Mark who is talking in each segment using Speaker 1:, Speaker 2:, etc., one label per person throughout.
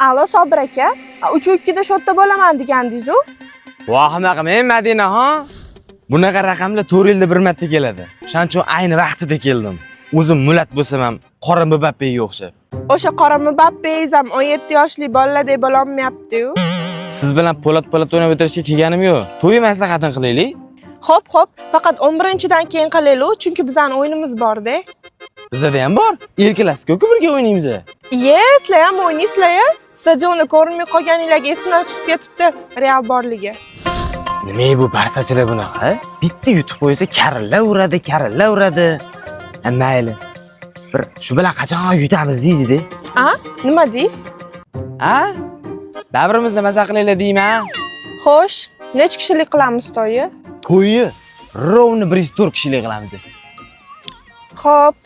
Speaker 1: Alo Sobir aka, 3:02 da shotda bo'laman degandingiz-ku.
Speaker 2: Vohimaqim, Madina ha. Bunaqa raqamlar 4 yilda bir marta keladi. Shuning uchun ayni vaqtida keldim. O'zim mulat bo'lsam ham qora Mbappega o'xshab.
Speaker 1: O'sha qora Mbappingiz ham 17 yoshli bolalardek bo'lolmayapti-ku.
Speaker 2: Siz bilan po'lat o'ynab o'tirishga kelganim yo'q. To'y maslahatin qilaylik.
Speaker 1: Xo'p, faqat 11-dan keyin qilaylik, chunki bizning o'yinimiz bor-da.
Speaker 2: Bizda ham bor. El-Klasiko-ku birga o'ynaymiz.
Speaker 1: Sizlar ham o'ynaysizlar-ya. Stadionni ko'rmay qolganinglarga esdan chiqib ketibdi Real borligi.
Speaker 2: Nima bu barsachilar bunaqa? Bitta yutib qo'ysa karilla uradi. Mayli. Bir shu bilan qachon yutamiz deydi-da.
Speaker 1: Nima deysiz?
Speaker 2: Davrimizda maza qilaylar deyman.
Speaker 1: Xo'sh, necha kishilik qilamiz to'yi?
Speaker 2: To'yi rovni 104 kishilik qilamiz.
Speaker 1: Xo'p.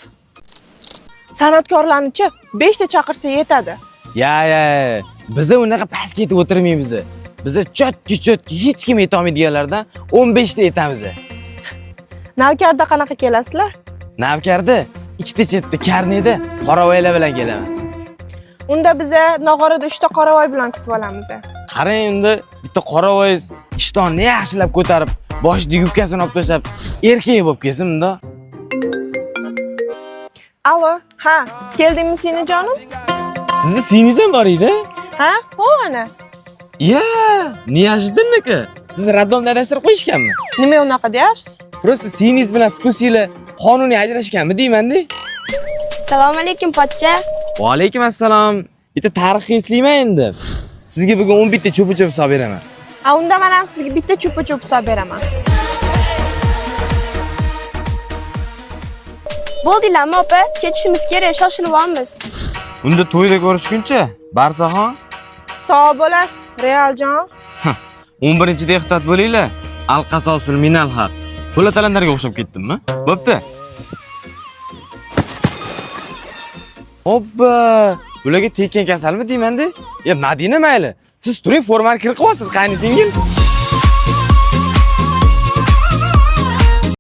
Speaker 1: San'atkorlarni-chi 5 ta chaqirsa yetadi.
Speaker 2: Ya, biz unaqa pastga yetib o'tirmaymiz. Biz chotki hech kim yeta olmaydiganlardan 15 ta yetamiz.
Speaker 1: Navkarda qanaqa kelasizlar?
Speaker 2: Navkarda ikkita chetda karneda qoravoylar bilan kelaman.
Speaker 1: Unda biz Nog'orada 3 ta qoravoy bilan kutib olamiz.
Speaker 2: Qarang, unda bitta qoravoyingiz ishtonni yaxshilab ko'tarib, boshida yubkasini olib tashlab, erkak bo'lib kelsin bunda.
Speaker 1: Alo, keldingmi seni jonim?
Speaker 2: Sizning siyingiz ham bor edi?
Speaker 1: Ana.
Speaker 2: Ya, неожиданно-ku. Siz raddomda adashtirib qo'yishganmi?
Speaker 1: Nima unaqa deyapsiz?
Speaker 2: Просто siyingiz bilan fukusinglar qonuniy ajrashganmi deyman-da.
Speaker 3: Assalomu alaykum pochcha.
Speaker 2: Va alaykum assalom. Bitta tarixiy eslayman endi. Sizga bugun 11 ta cho'pi-cho'p solib beraman.
Speaker 1: Unda men ham sizga bitta cho'pa-cho'p solib beraman.
Speaker 3: Bo'ldilarmi opa? Ketishimiz kerak, shoshilyapmiz.
Speaker 2: Unda to'yda ko'rishguncha, Barsaxon.
Speaker 1: Sog' bo'lasiz, Realjon.
Speaker 2: 11-da ehtiyot bo'linglar. Al-qasosul minal haq. Po'latalanlarga o'xshab ketdimmi? Bo'pti. Hoppa! Bularga tekkan kasalmi deyman-da? Madina mayli. Siz turing, formani kirib qo'yasiz, qayni singil.